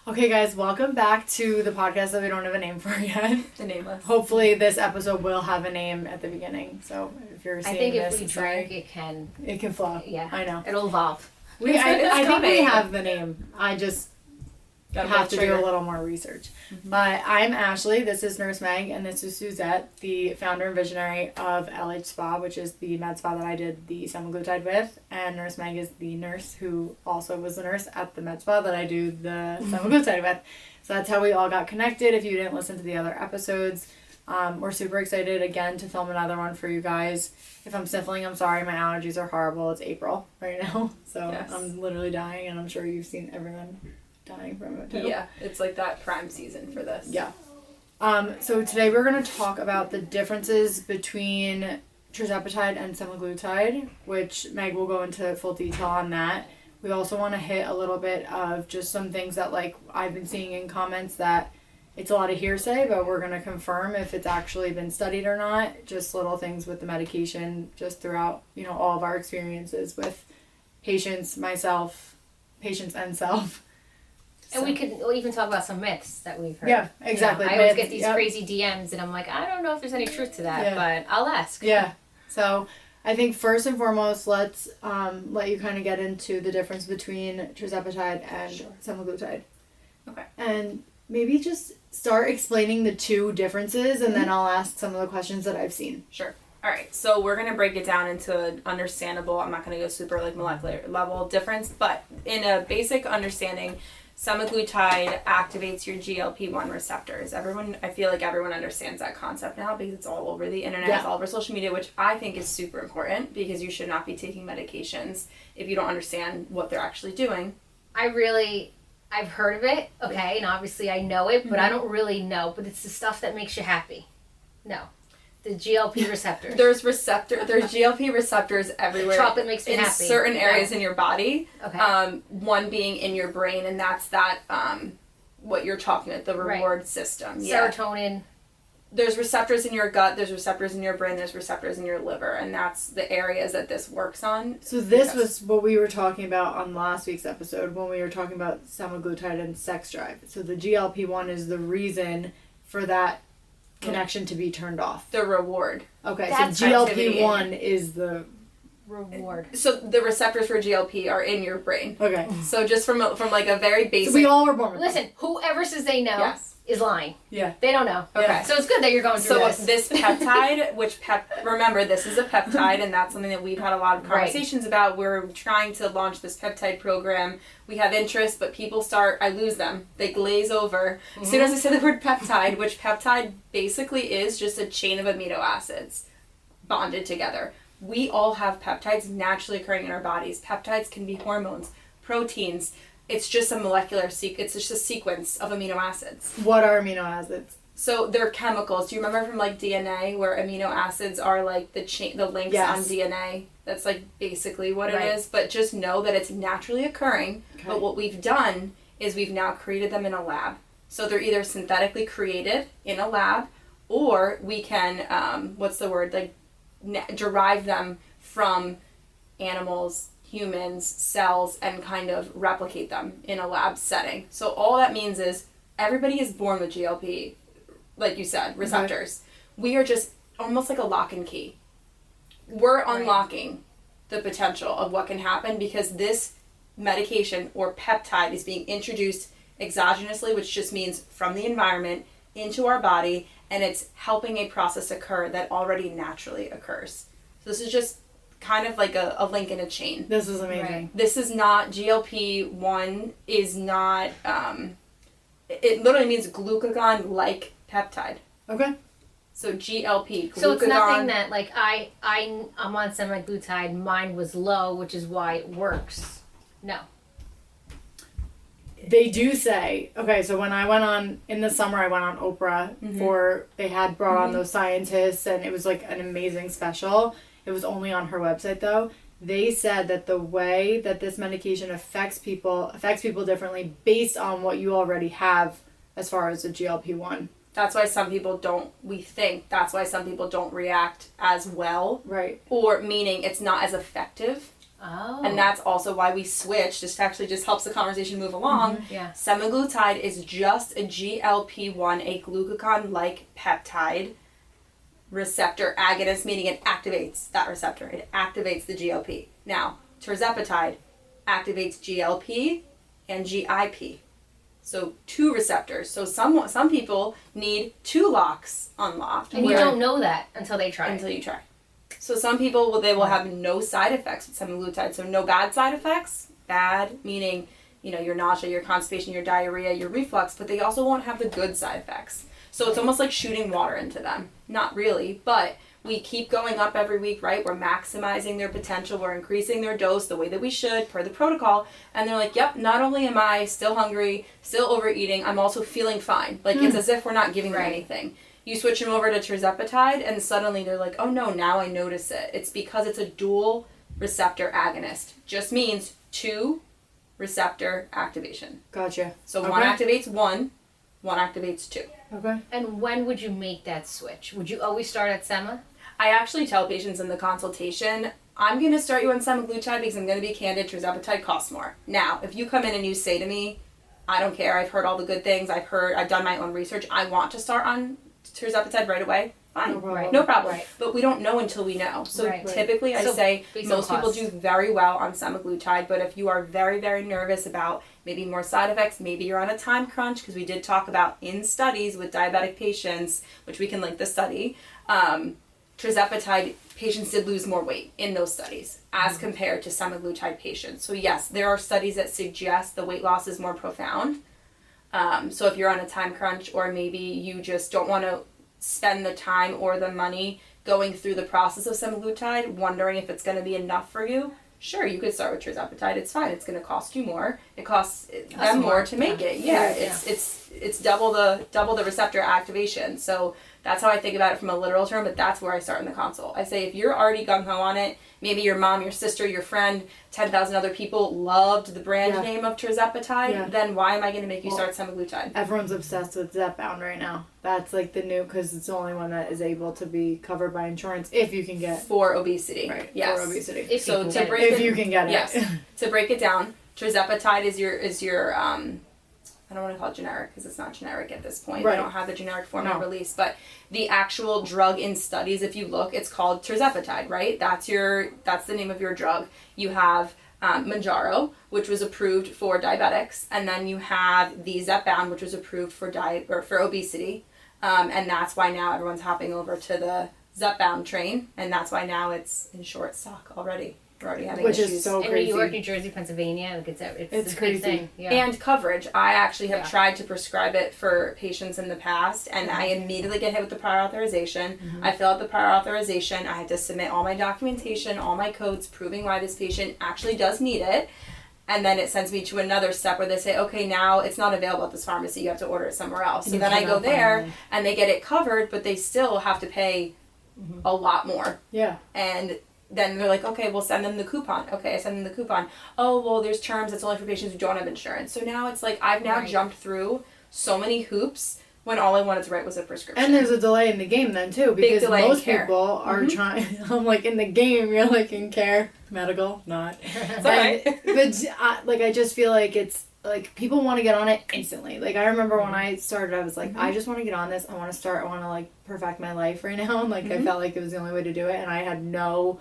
Okay, guys, welcome back to the podcast that we don't have a name for yet. The nameless. Hopefully, this episode will have a name at the beginning. So if you're seeing this, I think if we drink, it can flow. Yeah, I know. It'll evolve. I think we have the name. I just have to do a little more research. Mm-hmm. But I'm Ashley. This is Nurse Meg, and this is Suzette, the founder and visionary of LH Spa, which is the med spa that I did the Semaglutide with. And Nurse Meg is the nurse who also was the nurse at the med spa that I do the Semaglutide with. So that's how we all got connected. If you didn't listen to the other episodes, we're super excited again to film another one for you guys. If I'm sniffling, I'm sorry. My allergies are horrible. It's April right now, so yes. I'm literally dying, and I'm sure you've seen everyone dying from it too. Yeah, it's like that prime season for this. Yeah. So today we're going to talk about the differences between Tirzepatide and Semaglutide, which Meg will go into full detail on that. We also want to hit a little bit of just some things that like I've been seeing in comments that it's a lot of hearsay, but we're going to confirm if it's actually been studied or not. Just little things with the medication just throughout, all of our experiences with patients, myself, patients and self. And we'll even talk about some myths that we've heard. Yeah, exactly. I always get these crazy DMs, and I'm like, I don't know if there's any truth to that, but I'll ask. Yeah. So I think first and foremost, let's let you kind of get into the difference between Tirzepatide and Semaglutide. Okay. And maybe just start explaining the two differences, and then I'll ask some of the questions that I've seen. Sure. All right, so we're going to break it down into an understandable, I'm not going to go super molecular level difference, but in a basic understanding, Semaglutide activates your GLP-1 receptors. I feel like everyone understands that concept now because it's all over the internet, it's all over social media, which I think is super important because you should not be taking medications if you don't understand what they're actually doing. I've heard of it, okay, and obviously I know it, but I don't really know, but it's the stuff that makes you happy. No. The GLP receptors. There's GLP receptors everywhere. Chocolate makes me happy. In certain areas in your body. Okay. One being in your brain, and that's that, what you're talking about, the reward system. Serotonin. There's receptors in your gut, there's receptors in your brain, there's receptors in your liver, and that's the areas that this works on. So this was what we were talking about on last week's episode when we were talking about semaglutide and sex drive. So the GLP-1 is the reason for that connection to be turned off. The reward. Okay, that's so GLP-1 is the reward. So the receptors for GLP are in your brain. Okay. So just from like a very basic... So we all were born with Listen, whoever says they know is lying. Yeah. They don't know. Okay. Yeah. So it's good that you're going through this. So this peptide, remember, this is a peptide, and that's something that we've had a lot of conversations about. We're trying to launch this peptide program. We have interest, but people I lose them. They glaze over. As soon as I say the word peptide, which peptide basically is just a chain of amino acids bonded together. We all have peptides naturally occurring in our bodies. Peptides can be hormones, proteins. It's just a molecular it's just a sequence of amino acids. What are amino acids? So they're chemicals. Do you remember from DNA where amino acids are like the links on DNA? That's like basically what it is. But just know that it's naturally occurring. Okay. But what we've done is we've now created them in a lab. So they're either synthetically created in a lab, or we can derive them from animals, humans, cells, and kind of replicate them in a lab setting. So all that means is everybody is born with GLP, like you said, receptors. We are just almost like a lock and key. We're unlocking the potential of what can happen because this medication or peptide is being introduced exogenously, which just means from the environment into our body, and it's helping a process occur that already naturally occurs. So this is just kind of like a link in a chain. This is amazing. Right. This is not, GLP-1 is not, it literally means glucagon-like peptide. Okay. So GLP, glucagon. So it's nothing that, like, I'm on semaglutide, mine was low, which is why it works. No. They do say, okay, so when I went on, in the summer I went on Oprah they had brought on those scientists, and it was like an amazing special. It was only on her website though. They said that the way that this medication affects people differently based on what you already have as far as the GLP-1. That's why some people don't react as well. Right. Or meaning it's not as effective Oh. And that's also why we switched. This actually just helps the conversation move along. Mm-hmm. Yeah. Semaglutide is just a GLP-1, a glucagon-like peptide receptor agonist, meaning it activates that receptor. It activates the GLP. Now, tirzepatide activates GLP and GIP. So 2 receptors. So some people need 2 locks unlocked. And you don't know that until they try. Until you try. So some people they will have no side effects with semaglutide. So no bad side effects. Bad meaning, your nausea, your constipation, your diarrhea, your reflux, but they also won't have the good side effects. So it's almost like shooting water into them. Not really, but we keep going up every week, right? We're maximizing their potential. We're increasing their dose the way that we should per the protocol. And they're like, yep, not only am I still hungry, still overeating, I'm also feeling fine. Like it's as if we're not giving them anything. You switch them over to tirzepatide and suddenly they're like, oh no, now I notice it. It's because it's a dual receptor agonist. Just means 2 receptor activation. Gotcha. So one activates one activates 2. Okay. And when would you make that switch? Would you always start at Sema? I actually tell patients in the consultation, I'm going to start you on semaglutide because I'm going to be candid, tirzepatide costs more. Now, if you come in and you say to me, I don't care, I've heard all the good things, I've done my own research, I want to start on tirzepatide right away, fine, no problem. Right. But we don't know until we know. So typically I say most people do very well on semaglutide, but if you are very, very nervous about maybe more side effects, maybe you're on a time crunch, because we did talk about in studies with diabetic patients, which we can link the study, tirzepatide patients did lose more weight in those studies as compared to semaglutide patients. So yes, there are studies that suggest the weight loss is more profound. So if you're on a time crunch or maybe you just don't want to spend the time or the money going through the process of semaglutide, wondering if it's going to be enough for you, sure, you could start with tirzepatide. It's fine. It's going to cost you more. It costs them more to make it. Yeah, it's double the receptor activation. So that's how I think about it from a literal term, but that's where I start in the consult. I say if you're already gung-ho on it, maybe your mom, your sister, your friend, 10,000 other people loved the brand name of tirzepatide, then why am I going to make you start semaglutide? Everyone's obsessed with Zepbound right now. That's like the new, because it's the only one that is able to be covered by insurance if you can get. For obesity. Right, yes. for obesity. If you can get it. Yes. To break it down, tirzepatide is your I don't want to call it generic because it's not generic at this point. Right. They don't have the generic format released, but the actual drug in studies, if you look, it's called Tirzepatide, right? That's the name of your drug. You have Mounjaro, which was approved for diabetics, and then you have the Zepbound, which was approved for for obesity, and that's why now everyone's hopping over to the Zepbound train, and that's why now it's in short stock already. We're already having Which issues. is so in crazy. New York, New Jersey, Pennsylvania, like it's a crazy. big thing. Yeah. And coverage. I actually have tried to prescribe it for patients in the past, and I immediately get hit with the prior authorization. I fill out the prior authorization. I had to submit all my documentation, all my codes, proving why this patient actually does need it. And then it sends me to another step where they say, okay, now it's not available at this pharmacy. You have to order it somewhere else. So then I go there, and they get it covered, but they still have to pay a lot more. Yeah. And then they're like, okay, we'll send them the coupon. Okay, I send them the coupon. Oh, well, there's terms. It's only for patients who don't have insurance. So now it's like I've now jumped through so many hoops when all I wanted to write was a prescription. And there's a delay in the game then, too, because most people are trying... I'm like, in the game, you're like in care. Medical, not. It's all right. But, I just feel like it's... Like, people want to get on it instantly. Like, I remember when I started, I was like, I just want to get on this. I want to, perfect my life right now. And, I felt like it was the only way to do it. And I had no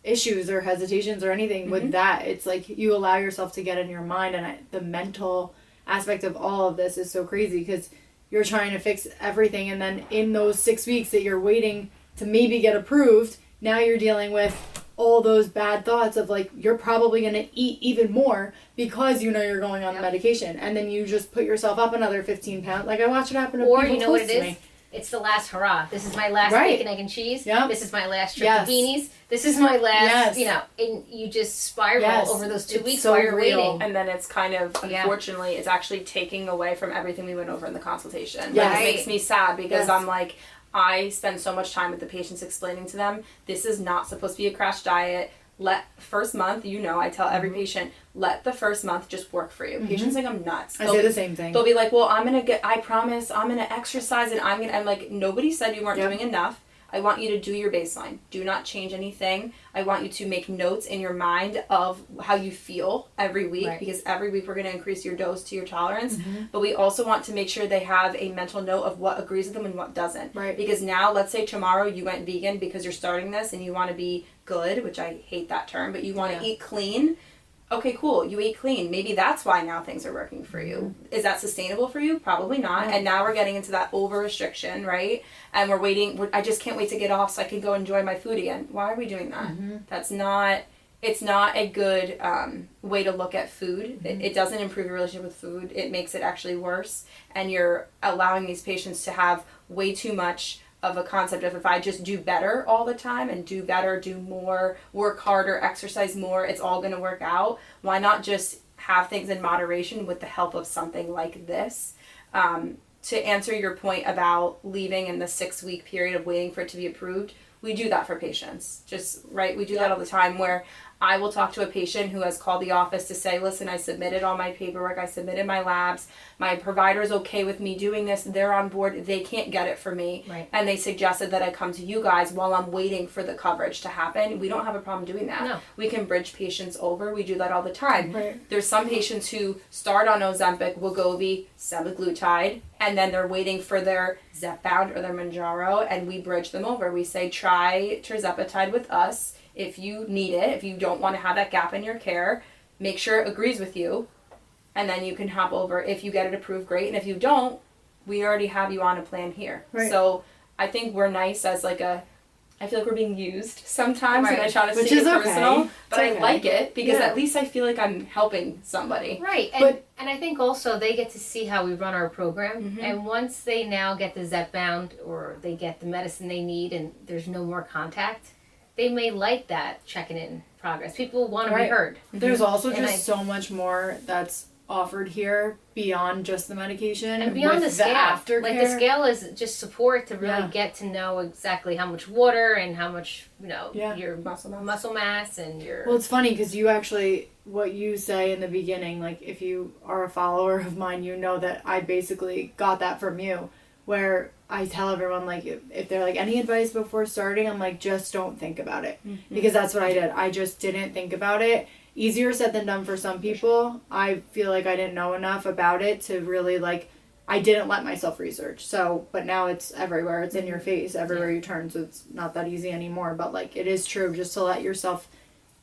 issues or hesitations or anything with that. It's like, you allow yourself to get in your mind. And the mental aspect of all of this is so crazy because you're trying to fix everything. And then in those 6 weeks that you're waiting to maybe get approved, now you're dealing with all those bad thoughts of you're probably going to eat even more because you're going on the medication, and then you just put yourself up another 15 pounds. I watch it happen to people you know what close it to is? me. It's the last hurrah. This is my last bacon, egg, and cheese. Yep. This is my last trip to beanies. This is my last, and you just spiral over those 2 weeks while you're waiting. And then it's kind of, unfortunately, it's actually taking away from everything we went over in the consultation. Yes. It makes me sad because I'm like, I spend so much time with the patients explaining to them, this is not supposed to be a crash diet. First month, I tell every patient, let the first month just work for you. Patients think I'm nuts. I say the same thing. They'll be like, well, I promise I'm going to exercise and I'm like, nobody said you weren't doing enough. I want you to do your baseline. Do not change anything. I want you to make notes in your mind of how you feel every week, because every week we're going to increase your dose to your tolerance. But we also want to make sure they have a mental note of what agrees with them and what doesn't. Because now, let's say tomorrow you went vegan because you're starting this and you want to be good, which I hate that term, but you want to eat clean. Okay, cool. You ate clean. Maybe that's why now things are working for you. Is that sustainable for you? Probably not. And now we're getting into that over-restriction, right? And we're waiting. I just can't wait to get off so I can go enjoy my food again. Why are we doing that? That's not... It's not a good way to look at food. It doesn't improve your relationship with food. It makes it actually worse. And you're allowing these patients to have way too much of a concept of, if I just do better all the time and do better, do more, work harder, exercise more, it's all going to work out. Why not just have things in moderation with the help of something like this? To answer your point about leaving in the 6-week period of waiting for it to be approved, we do that for patients. We do that all the time, where I will talk to a patient who has called the office to say, listen, I submitted all my paperwork, I submitted my labs, my provider is okay with me doing this, they're on board, they can't get it for me, and they suggested that I come to you guys while I'm waiting for the coverage to happen. We don't have a problem doing that. No. We can bridge patients over. We do that all the time. There's some patients who start on Ozempic, Wegovy, Semaglutide, and then they're waiting for their Zepbound or their Mounjaro, and we bridge them over. We say, try Tirzepatide with us. If you need it, if you don't want to have that gap in your care, make sure it agrees with you, and then you can hop over. If you get it approved, great, and if you don't, we already have you on a plan here. So I think we're nice as I feel like we're being used sometimes, and I try to stay personal, but I like it, because at least I feel like I'm helping somebody. And I think also they get to see how we run our program, and once they now get the Zepbound or they get the medicine they need and there's no more contact, they may like that checking in progress. People want to be heard. There's also just so much more that's offered here beyond just the medication and beyond the scale. Aftercare. Like, the scale is just support to really get to know exactly how much water and how much your muscle mass and your... Well, it's funny because you actually, what you say in the beginning, like, if you are a follower of mine, you know that I basically got that from you, where I tell everyone, like, if they're like, any advice before starting, I'm like, just don't think about it. Because that's what I did. I just didn't think about it. Easier said than done for some people. I feel like I didn't know enough about it to really, like, I didn't let myself research. So, but now it's everywhere. It's in your face everywhere you turn, so it's not that easy anymore. But, like, it is true just to let yourself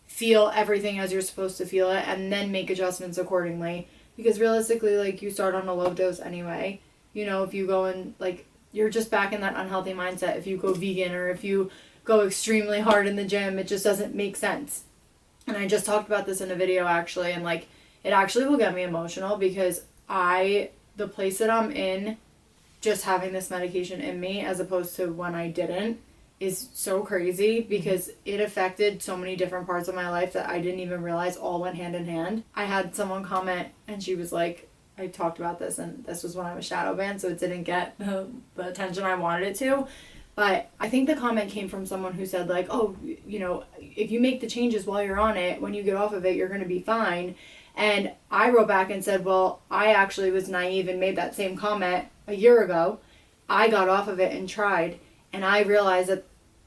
feel everything as you're supposed to feel it and then make adjustments accordingly. Because realistically, like, you start on a low dose anyway. You know, if you go in, like, you're just back in that unhealthy mindset. If you go vegan or if you go extremely hard in the gym, it just doesn't make sense. And I just talked about this in a video, actually, and, like, it actually will get me emotional because the place that I'm in, just having this medication in me as opposed to when I didn't, is so crazy because it affected so many different parts of my life that I didn't even realize all went hand in hand. I had someone comment, and she was like, I talked about this, and this was when I was shadow banned, so it didn't get the attention I wanted it to. But I think the comment came from someone who said, like, oh, you know, if you make the changes while you're on it, when you get off of it, you're going to be fine. And I wrote back and said, well, I actually was naive and made that same comment a year ago. I got off of it and tried, and I realized that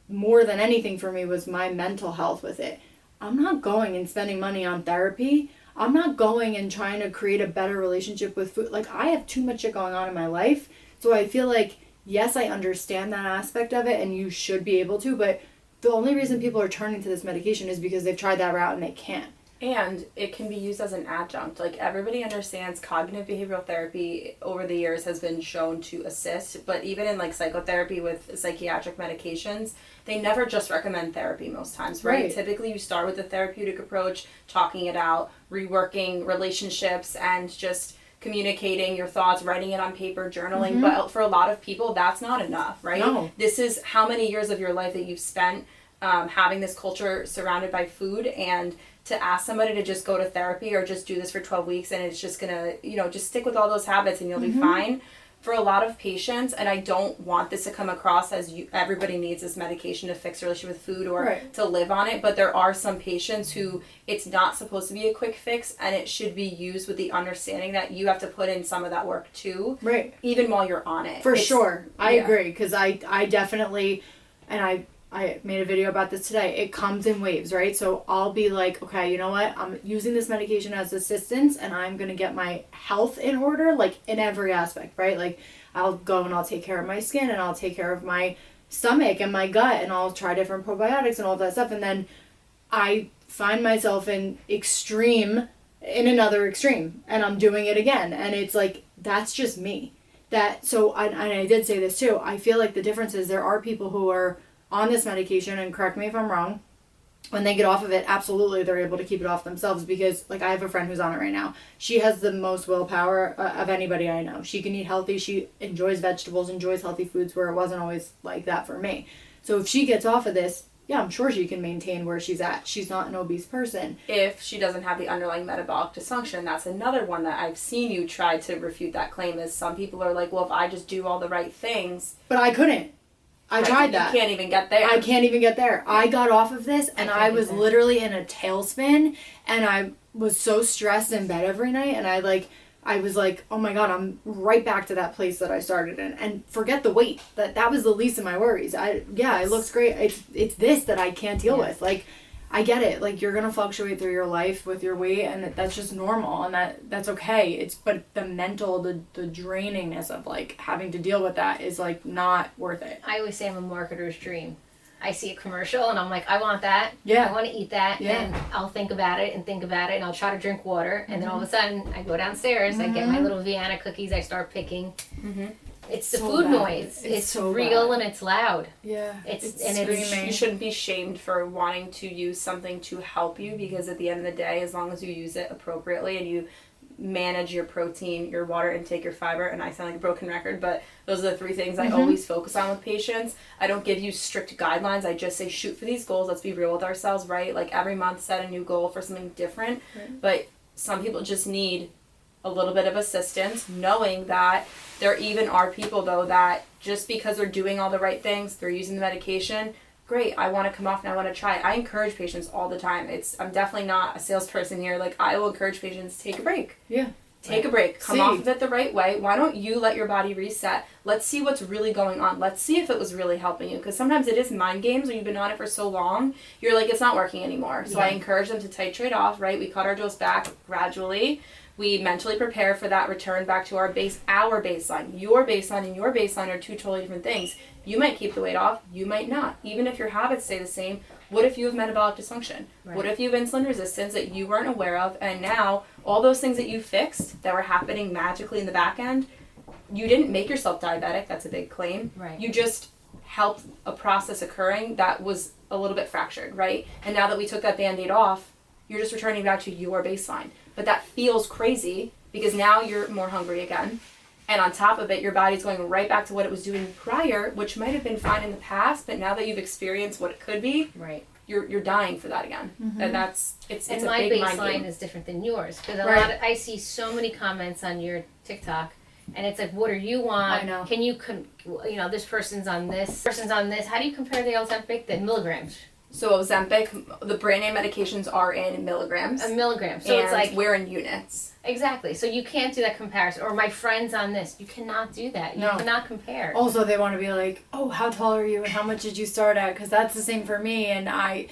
more than anything for me was my mental health with it. I'm not going and spending money on therapy. I'm not going and trying to create a better relationship with food. Like, I have too much shit going on in my life. So I feel like, yes, I understand that aspect of it, and you should be able to, but the only reason people are turning to this medication is because they've tried that route and they can't. And it can be used as an adjunct. Like, everybody understands cognitive behavioral therapy over the years has been shown to assist, but even in, like, psychotherapy with psychiatric medications, they never just recommend therapy most times, right? Typically, you start with a therapeutic approach, talking it out, reworking relationships, and just communicating your thoughts, writing it on paper, journaling. But for a lot of people, that's not enough, right? No. This is how many years of your life that you've spent having this culture surrounded by food, and to ask somebody to just go to therapy or just do this for 12 weeks and it's just gonna, you know, just stick with all those habits and you'll be fine. For a lot of patients, and I don't want this to come across as everybody needs this medication to fix their relationship with food or to live on it, but there are some patients who it's not supposed to be a quick fix, and it should be used with the understanding that you have to put in some of that work too, even while you're on it. For sure. I agree, because I definitely and I made a video about this today. It comes in waves, right? So I'll be like, okay, you know what? I'm using this medication as assistance, and I'm going to get my health in order, like in every aspect, right? Like I'll go and I'll take care of my skin, and I'll take care of my stomach and my gut, and I'll try different probiotics and all that stuff. And then I find myself in another extreme, and I'm doing it again. And it's like, that's just me. And I did say this too. I feel like the difference is there are people who are on this medication, and correct me if I'm wrong, when they get off of it, absolutely they're able to keep it off themselves, because like I have a friend who's on it right now. She has the most willpower of anybody I know. She can eat healthy. She enjoys vegetables, enjoys healthy foods, where it wasn't always like that for me. So if she gets off of this, yeah, I'm sure she can maintain where she's at. She's not an obese person. If she doesn't have the underlying metabolic dysfunction, that's another one that I've seen you try to refute that claim, is some people are like, well, if I just do all the right things. But I couldn't. I tried that. You can't even get there. I can't even get there. I got off of this, and I was literally in a tailspin, and I was so stressed in bed every night, and I was like, oh my God, I'm right back to that place that I started in. And forget the weight. That was the least of my worries. It looks great. It's this that I can't deal with. Like, I get it. Like, you're going to fluctuate through your life with your weight, and that's just normal, and that's okay. But the mental, the drainingness of, like, having to deal with that is, like, not worth it. I always say I'm a marketer's dream. I see a commercial, and I'm like, I want that. Yeah. I want to eat that. Yeah. And I'll think about it, and I'll try to drink water. And then all of a sudden, I go downstairs, I get my little Vienna cookies, I start picking. It's the so food bad. noise. It's so real bad. And it's loud. Yeah. It's screaming. You shouldn't be shamed for wanting to use something to help you, because at the end of the day, as long as you use it appropriately and you manage your protein, your water intake, your fiber, and I sound like a broken record, but those are the three things I always focus on with patients. I don't give you strict guidelines. I just say shoot for these goals. Let's be real with ourselves, right? Like every month set a new goal for something different. Right. But some people just need a little bit of assistance, knowing that there even are people, though, that just because they're doing all the right things, they're using the medication, great, I want to come off and I want to try it. I encourage patients all the time. I'm definitely not a salesperson here. Like, I will encourage patients, take a break. Yeah. Take a break. Come off of it the right way. Why don't you let your body reset? Let's see what's really going on. Let's see if it was really helping you. Because sometimes it is mind games when you've been on it for so long. You're like, it's not working anymore. So I encourage them to titrate off, right? We cut our dose back gradually. We mentally prepare for that return back to our baseline. Your baseline and your baseline are two totally different things. You might keep the weight off. You might not. Even if your habits stay the same, what if you have metabolic dysfunction? Right. What if you have insulin resistance that you weren't aware of, and now all those things that you fixed that were happening magically in the back end, you didn't make yourself diabetic. That's a big claim. Right. You just helped a process occurring that was a little bit fractured, right? And now that we took that Band-Aid off, you're just returning back to your baseline. But that feels crazy because now you're more hungry again. And on top of it, your body's going right back to what it was doing prior, which might have been fine in the past, but now that you've experienced what it could be, right, you're dying for that again. And it's and a my big mind baseline game. is different than yours, because I see so many comments on your TikTok, and it's like, what do you want? I know. Can you this person's on this, How do you compare the Ozempic, the milligrams? So Ozempic, the brand name medications are in milligrams. A milligram. So and it's like we're in units. Exactly. So you can't do that comparison. Or my friend's on this. You cannot do that. You cannot compare. Also, they want to be like, oh, how tall are you and how much did you start at? Because that's the same for me. And I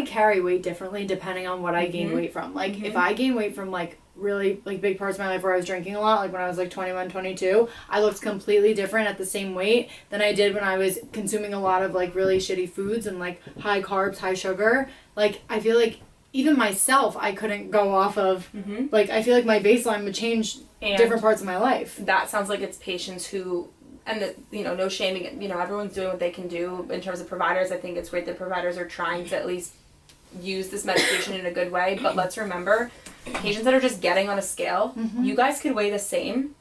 carry weight differently depending on what I gain weight from. Like, if I gain weight from, like, really, like, big parts of my life where I was drinking a lot, like when I was, like, 21, 22, I looked completely different at the same weight than I did when I was consuming a lot of, like, really shitty foods and, like, high carbs, high sugar. Like, I feel like even myself, I couldn't go off of, like, I feel like my baseline would change different parts of my life. That sounds like it's patients who, and no shaming, everyone's doing what they can do in terms of providers. I think it's great that providers are trying to at least use this medication in a good way, but let's remember, patients that are just getting on a scale, you guys could weigh the same,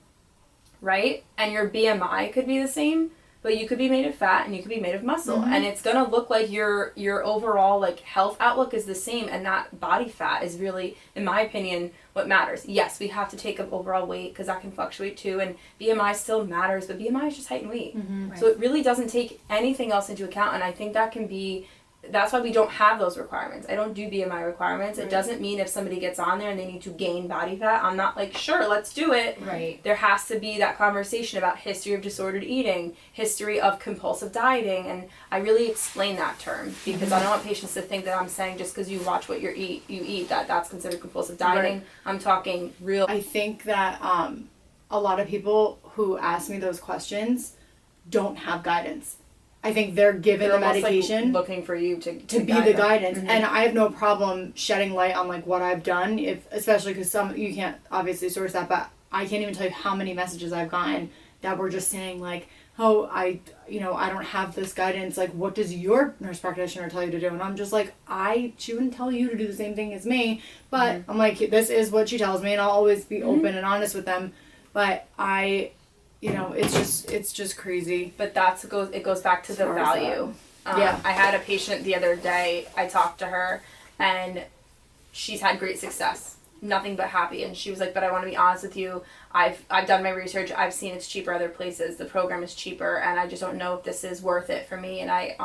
right? And your BMI could be the same, but you could be made of fat and you could be made of muscle, and it's gonna look like your overall, like, health outlook is the same, and that body fat is really, in my opinion, what matters. Yes, we have to take up overall weight because that can fluctuate too, and BMI still matters, but BMI is just height and weight. Right. So it really doesn't take anything else into account, and I think that can be that's why we don't have those requirements. I don't do BMI requirements. Right. It doesn't mean if somebody gets on there and they need to gain body fat, I'm not like, sure, let's do it. Right. There has to be that conversation about history of disordered eating, history of compulsive dieting, and I really explain that term because I don't want patients to think that I'm saying just because you watch what you eat that's considered compulsive dieting. Right. I'm talking real. I think that a lot of people who ask me those questions don't have guidance. I think they're given the medication, like looking for you to be the guidance. Mm-hmm. And I have no problem shedding light on like what I've done, especially because you can't obviously source that, but I can't even tell you how many messages I've gotten that were just saying like, oh, I don't have this guidance. Like, what does your nurse practitioner tell you to do? And I'm just like, she wouldn't tell you to do the same thing as me, but I'm like, this is what she tells me, and I'll always be open and honest with them. But it's just crazy. But it goes back to the value. I had a patient the other day. I talked to her, and she's had great success, nothing but happy. And she was like, "But I want to be honest with you. I've done my research. I've seen it's cheaper other places. The program is cheaper, and I just don't know if this is worth it for me." And I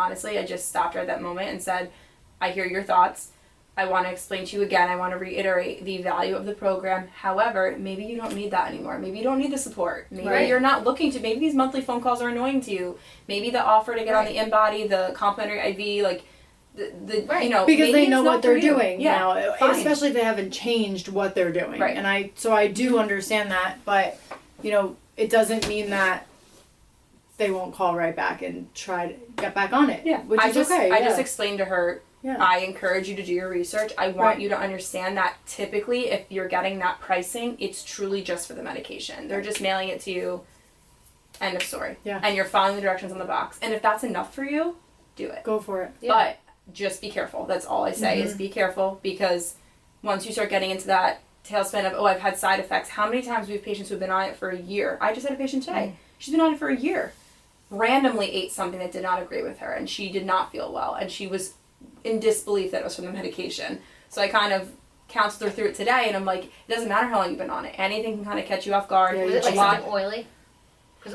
just stopped her at that moment and said, "I hear your thoughts. I want to explain to you again. I want to reiterate the value of the program. However, maybe you don't need that anymore. Maybe you don't need the support. Maybe you're not looking to. Maybe these monthly phone calls are annoying to you. Maybe the offer to get on the InBody, the complimentary IV, like because they know what they're doing now, especially if they haven't changed what they're doing. Right. And I do understand that, but it doesn't mean that they won't call right back and try to get back on it. Yeah, which is okay. I just explained to her. Yeah. I encourage you to do your research. I want you to understand that typically if you're getting that pricing, it's truly just for the medication. They're just mailing it to you. End of story. Yeah. And you're following the directions on the box. And if that's enough for you, do it. Go for it. Yeah. But just be careful. That's all I say is be careful, because once you start getting into that tailspin of, I've had side effects. How many times we have patients who've been on it for a year? I just had a patient today. She's been on it for a year. Randomly ate something that did not agree with her, and she did not feel well, and she was in disbelief that it was from the medication. So I kind of counseled her through it today, and I'm like, it doesn't matter how long you've been on it. Anything can kind of catch you off guard. Was it like something oily?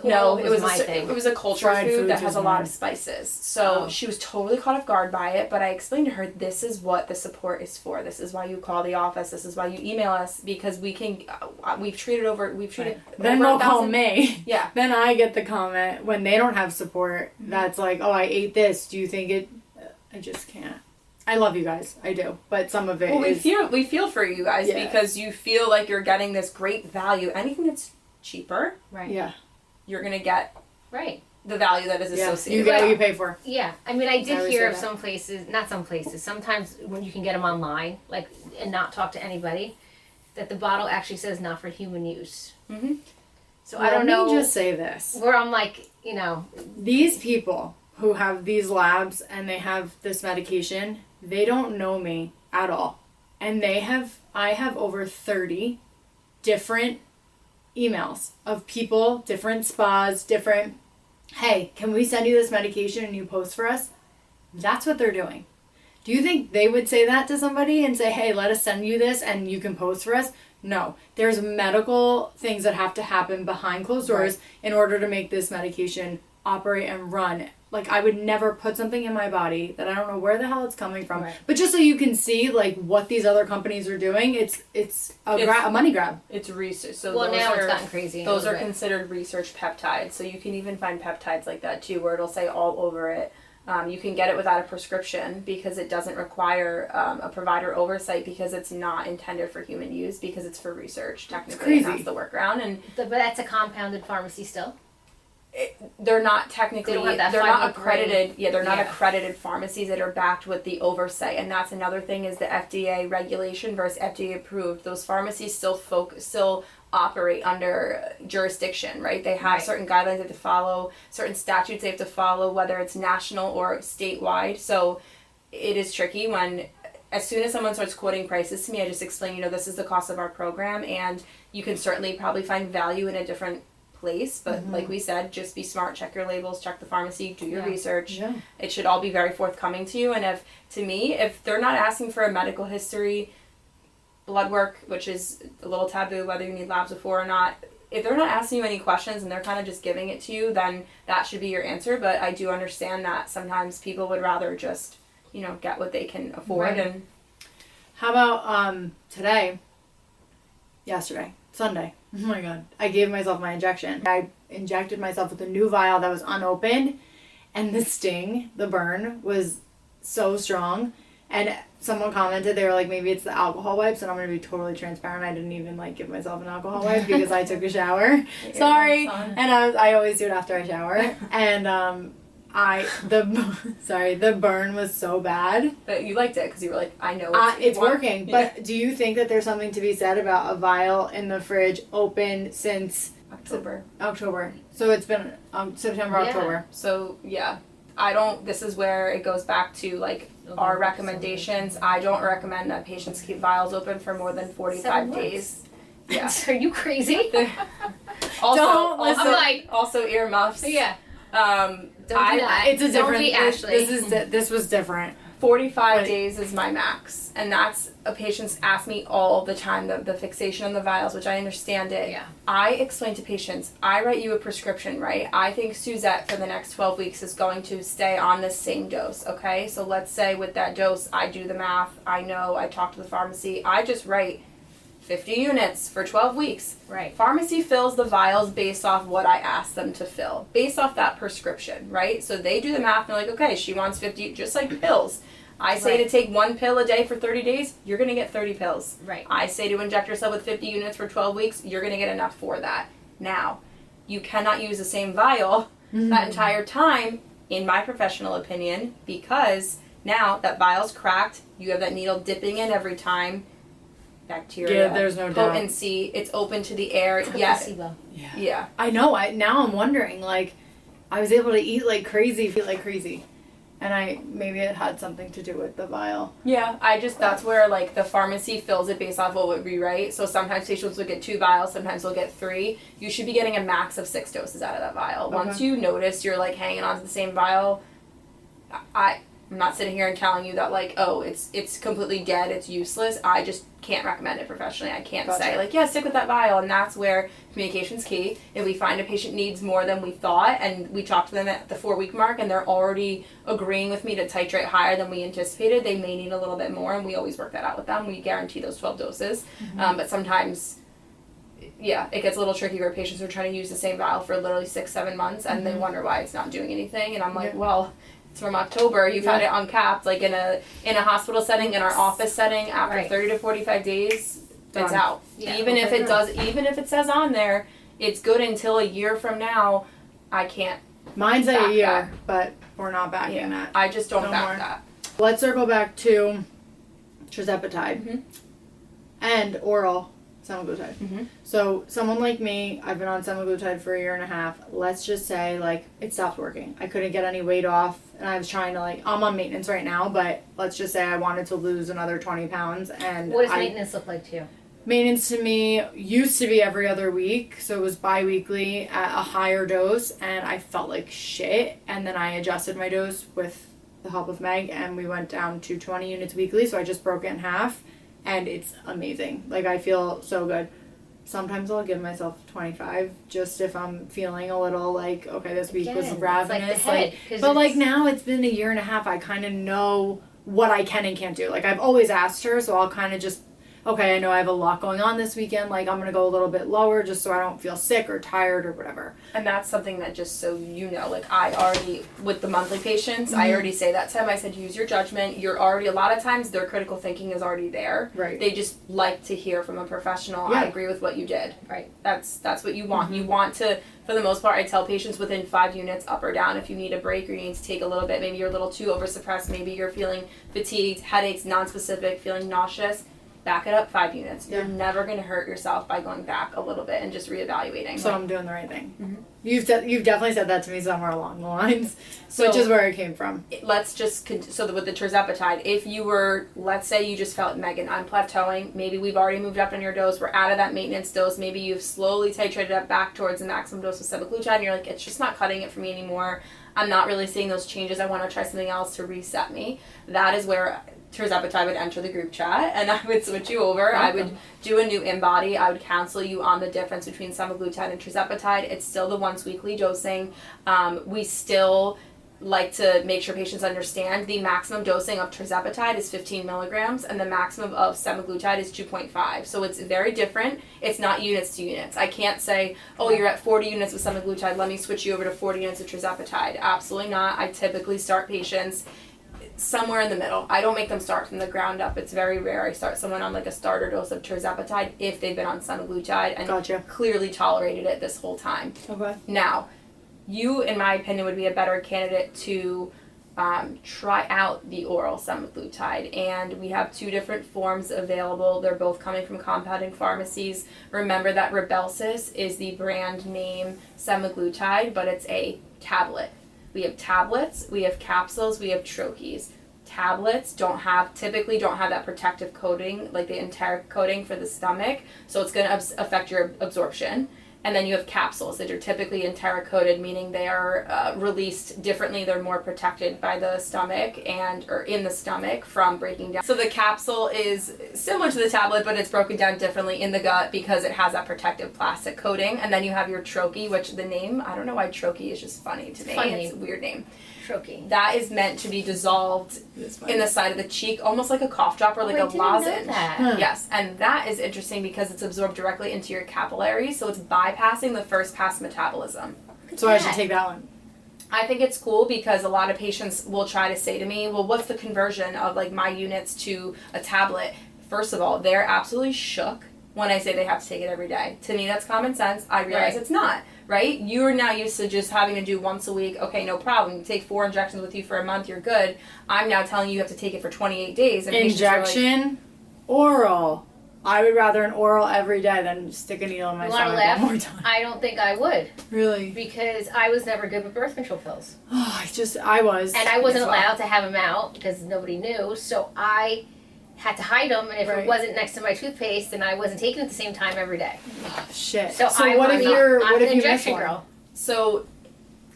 No, it was a culture food that has a lot of spices. So she was totally caught off guard by it, but I explained to her, this is what the support is for. This is why you call the office. This is why you email us, because we've treated Then they'll call me. Yeah. Then I get the comment when they don't have support that's like, I ate this. Do you think it... I just can't. I love you guys. I do. But some of it is... We feel for you guys because you feel like you're getting this great value. Anything that's cheaper... Right. Yeah. You're going to get... Right. The value that is associated. You get what you pay for. Yeah. I mean, I did hear of some places... Not some places. Sometimes when you can get them online, like, and not talk to anybody, that the bottle actually says not for human use. Mm-hmm. So I don't know... Let me just say this. Where I'm like, These people... who have these labs and they have this medication, they don't know me at all. And I have over 30 different emails of people, different spas, hey, can we send you this medication and you post for us? That's what they're doing. Do you think they would say that to somebody and say, hey, let us send you this and you can post for us? No. There's medical things that have to happen behind closed doors in order to make this medication operate and run. Like, I would never put something in my body that I don't know where the hell it's coming from. Right. But just so you can see, like, what these other companies are doing, it's a money grab. It's research. So now it's gotten crazy. Those are considered research peptides. So you can even find peptides like that, too, where it'll say all over it. You can get it without a prescription because it doesn't require a provider oversight, because it's not intended for human use, because it's for research, technically, and that's the workaround. But that's a compounded pharmacy still? They're not technically, they're not accredited. They're not accredited pharmacies that are backed with the oversight. And that's another thing, is the FDA regulation versus FDA approved. Those pharmacies still operate under jurisdiction, right? They have certain guidelines they have to follow, certain statutes they have to follow, whether it's national or statewide. So it is tricky when, as soon as someone starts quoting prices to me, I just explain, this is the cost of our program, and you can certainly probably find value in a different place, but like we said, just be smart, check your labels, check the pharmacy, do your research. It should all be very forthcoming to you. And if they're not asking for a medical history, blood work, which is a little taboo whether you need labs before or not, if they're not asking you any questions and they're kind of just giving it to you, then that should be your answer. But I do understand that sometimes people would rather just get what they can afford. Right. And how about yesterday, Sunday. Oh my God. I gave myself my injection. I injected myself with a new vial that was unopened, and the sting, the burn, was so strong. And someone commented, they were like, maybe it's the alcohol wipes, and I'm going to be totally transparent. I didn't even give myself an alcohol wipe because I took a shower. Sorry. And I always do it after I shower. And the burn was so bad. But you liked it because you were like, I know it's working. Yeah. But do you think that there's something to be said about a vial in the fridge open since October? So it's been September, Yeah. October. So yeah, this is where it goes back to our recommendations. I don't recommend that patients keep vials open for more than 45 days. Yeah. Are you crazy? Also earmuffs. Yeah. Don't do that. It's a different. Don't be Ashley. This was different. 45 days is my max, and that's patients ask me all the time the fixation on the vials, which I understand it. Yeah. I explain to patients, I write you a prescription, right? I think Suzette for the next 12 weeks is going to stay on the same dose, okay? So let's say with that dose, I do the math, I know, I talk to the pharmacy, I just write 50 units for 12 weeks. Right. Pharmacy fills the vials based off what I ask them to fill, based off that prescription, right? So they do the math and they're like, okay, she wants 50, just like pills. I say to take 1 pill a day for 30 days, you're going to get 30 pills. Right. I say to inject yourself with 50 units for 12 weeks, you're going to get enough for that. Now, you cannot use the same vial that entire time, in my professional opinion, because now that vial's cracked, you have that needle dipping in every time. Bacteria, there's no doubt. potency, it's open to the air. Yeah. I know. Now I'm wondering, I was able to eat like crazy, feel like crazy. And maybe it had something to do with the vial. Yeah, that's where the pharmacy fills it based off what we write. So sometimes patients will get 2 vials, sometimes they'll get 3. You should be getting a max of 6 doses out of that vial. Okay. Once you notice you're hanging on to the same vial, I'm not sitting here and telling you that it's completely dead, it's useless. I just can't recommend it professionally. I can't say stick with that vial, and that's where communication's key. If we find a patient needs more than we thought and we talk to them at the 4-week mark and they're already agreeing with me to titrate higher than we anticipated, they may need a little bit more, and we always work that out with them. We guarantee those 12 doses. But sometimes it gets a little tricky where patients are trying to use the same vial for literally 6-7 months and they wonder why it's not doing anything, and I'm well, it's from October. You've had it uncapped, in a hospital setting, in our office setting. After 30 to 45 days, it's out. Yeah. Even if it says on there, it's good until a year from now. I can't. Mine's a year, but we're not backing that. I just don't back that. Let's circle back to Tirzepatide and oral Semaglutide. So someone like me, I've been on Semaglutide for a year and a half. Let's just say it stopped working. I couldn't get any weight off, and I was trying to I'm on maintenance right now, but let's just say I wanted to lose another 20 pounds. And what does maintenance look like to you? Maintenance to me used to be every other week, so it was bi-weekly at a higher dose, and I felt like shit. And then I adjusted my dose with the help of Meg, and we went down to 20 units weekly, so I just broke it in half. And it's amazing. I feel so good. Sometimes I'll give myself 25 just if I'm feeling a little okay, this week was ravenous. But now it's been a year and a half. I kind of know what I can and can't do. I've always asked her, so I'll kind of just, okay, I know I have a lot going on this weekend. I'm going to go a little bit lower just so I don't feel sick or tired or whatever. And that's something that, just so you know, I already, with the monthly patients, I already say that to them. I said, use your judgment. You're already, a lot of times, their critical thinking is already there. Right. They just like to hear from a professional, I agree with what you did. Right. That's what you want. You want to, for the most part, I tell patients within 5 units, up or down, if you need a break or you need to take a little bit, maybe you're a little too oversuppressed, maybe you're feeling fatigued, headaches, non-specific, feeling nauseous, back it up 5 units. You're never going to hurt yourself by going back a little bit and just reevaluating. So I'm doing the right thing. You've definitely said that to me somewhere along the lines, which is where it came from. Let's just, so with the Tirzepatide, if you were, let's say you just felt, Megan, I'm plateauing, maybe we've already moved up on your dose, we're out of that maintenance dose, maybe you've slowly titrated up back towards the maximum dose of Semaglutide, and you're like, it's just not cutting it for me anymore, I'm not really seeing those changes, I want to try something else to reset me. That is where Tirzepatide would enter the group chat, and I would switch you over. I would do a new InBody. I would counsel you on the difference between Semaglutide and Tirzepatide. It's still the once weekly dosing. We still like to make sure patients understand the maximum dosing of Tirzepatide is 15 milligrams and the maximum of Semaglutide is 2.5. So it's very different. It's not units to units. I can't say, oh, you're at 40 units of Semaglutide, let me switch you over to 40 units of Tirzepatide. Absolutely not. I typically start patients somewhere in the middle. I don't make them start from the ground up. It's very rare I start someone on like a starter dose of Tirzepatide if they've been on Semaglutide and clearly tolerated it this whole time. Okay. Now, you, in my opinion, would be a better candidate to try out the oral Semaglutide. And we have 2 different forms available. They're both coming from compounding pharmacies. Remember that Rybelsus is the brand name Semaglutide, but it's a tablet. We have tablets, we have capsules, we have troches. Tablets typically don't have that protective coating, like the enteric coating for the stomach, so it's going to affect your absorption. And then you have capsules that are typically enteric coated, meaning they are released differently. They're more protected by the stomach or in the stomach from breaking down. So the capsule is similar to the tablet, but it's broken down differently in the gut because it has that protective plastic coating. And then you have your troche, which the name, I don't know why troche is just funny to me. It's a weird name. Troche. That is meant to be dissolved in the side of the cheek, almost like a cough drop or like a lozenge. Know that. Yes, and that is interesting because it's absorbed directly into your capillaries, so it's bypassing the first pass metabolism. So I should take that one. I think it's cool because a lot of patients will try to say to me, well, what's the conversion of like my units to a tablet? First of all, they're absolutely shook when I say they have to take it every day. To me, that's common sense. I realize it's not. Right? You're now used to just having to do once a week. Okay, no problem. You take 4 injections with you for a month, you're good. I'm now telling you have to take it for 28 days. And injection, oral. I would rather an oral every day than stick a needle in my stomach one more time. I don't think I would. Really? Because I was never good with birth control pills. Oh, I was. And I wasn't allowed to have them out because nobody knew. So I had to hide them, and if it wasn't next to my toothpaste, then I wasn't taking it at the same time every day. Oh, shit. So what if you miss one? Girl. So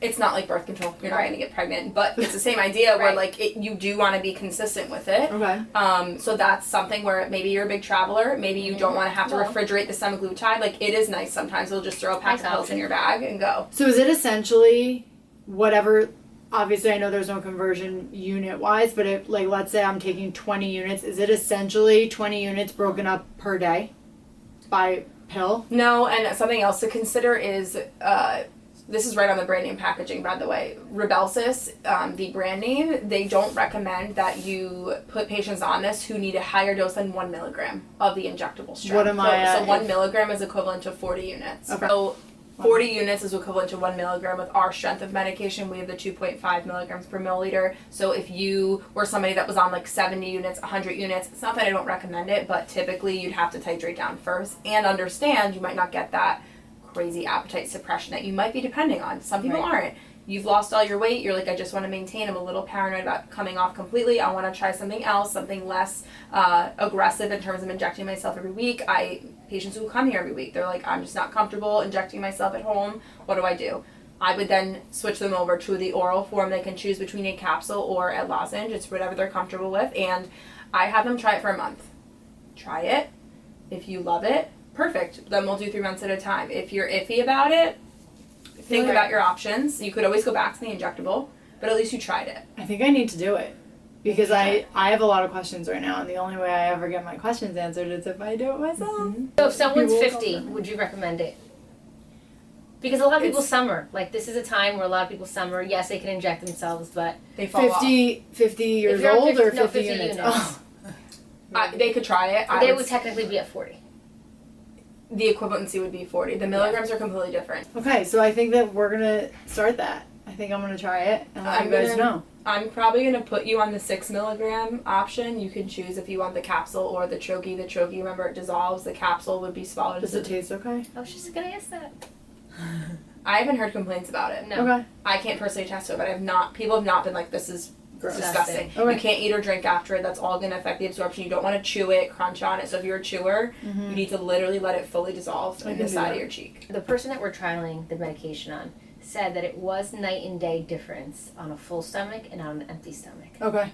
it's not like birth control. You're not going to get pregnant, but it's the same idea where like you do want to be consistent with it. Okay. So that's something where maybe you're a big traveler. Maybe you don't want to have to refrigerate the Semaglutide. Like it is nice sometimes. They'll just throw a pack of pills in your bag and go. So is it essentially whatever? Obviously, I know there's no conversion unit-wise, but if, like, let's say I'm taking 20 units, is it essentially 20 units broken up per day by pill? No, and something else to consider is, this is right on the brand name packaging, by the way. Rybelsus, the brand name, they don't recommend that you put patients on this who need a higher dose than 1 milligram of the injectable strength. What am I So 1 milligram is equivalent to 40 units. Okay. So 40 units is equivalent to 1 milligram. With our strength of medication, we have the 2.5 milligrams per milliliter. So if you were somebody that was on like 70 units, 100 units, it's not that I don't recommend it, but typically you'd have to titrate down first and understand you might not get that crazy appetite suppression that you might be depending on. Some people aren't. You've lost all your weight, you're like, I just want to maintain, I'm a little paranoid about coming off completely, I want to try something else, something less aggressive in terms of injecting myself every week. Patients who come here every week, they're like, I'm just not comfortable injecting myself at home, what do? I would then switch them over to the oral form. They can choose between a capsule or a lozenge, it's whatever they're comfortable with, and I have them try it for a month. Try it, if you love it, perfect, then we'll do 3 months at a time. If you're iffy about it, think about your options. You could always go back to the injectable, but at least you tried it. I think I need to do it because I have a lot of questions right now, and the only way I ever get my questions answered is if I do it myself. Mm-hmm. So if someone's 50, would you recommend it? Because a lot of people summer. Like, this is a time where a lot of people summer. Yes, they can inject themselves, but they fall off. 50 years old or 50 units? Oh. They could try it. They would technically be at 40. The equivalency would be 40. The milligrams are completely different. Okay, so I think that we're going to start that. I think I'm going to try it and let you guys know. I'm probably going to put you on the 6 milligram option. You can choose if you want the capsule or the troche. The troche, remember, it dissolves. The capsule would be swallowed. Does it taste okay? I was just going to ask that. I haven't heard complaints about it. No. Okay. I can't personally attest to it, but people have not been like, this is disgusting. Okay. You can't eat or drink after it. That's all going to affect the absorption. You don't want to chew it, crunch on it. So if you're a chewer, you need to literally let it fully dissolve in the side of your cheek. The person that we're trialing the medication on said that it was night and day difference on a full stomach and on an empty stomach. Okay.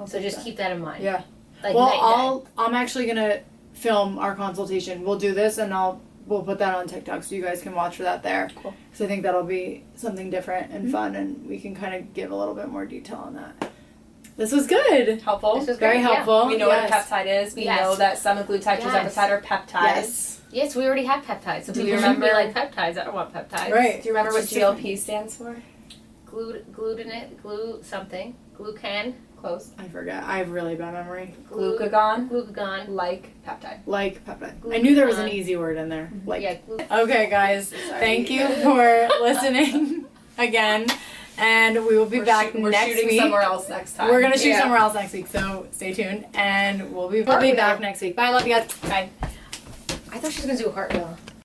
So just keep that in mind. Yeah. Like well, I'm actually going to film our consultation. We'll do this and I'll we'll put that on TikTok so you guys can watch for that there. Cool. Because I think that'll be something different and fun, and we can kind of give a little bit more detail on that. This was good. Helpful. This was Very great, yeah. helpful. We know what a peptide is. We know that semaglutide, tirzepatide are peptides. Yes. Yes, we already have peptides. So Do people you shouldn't be remember- like peptides? I don't want peptides. Right. Do you remember what It's GLP stands for? Glucan. Close. I forget. I have really bad memory. Glucagon. Glucagon. Like peptide. Like peptide. I knew there was an easy word in there. Like. Yeah. Okay, guys. Thank you for listening again. And we will be back We're next shooting week. somewhere else next time. We're going to shoot somewhere else next week, so stay tuned. And we'll be back next week. Bye. Love you guys. Bye. I thought she was gonna do a cartwheel.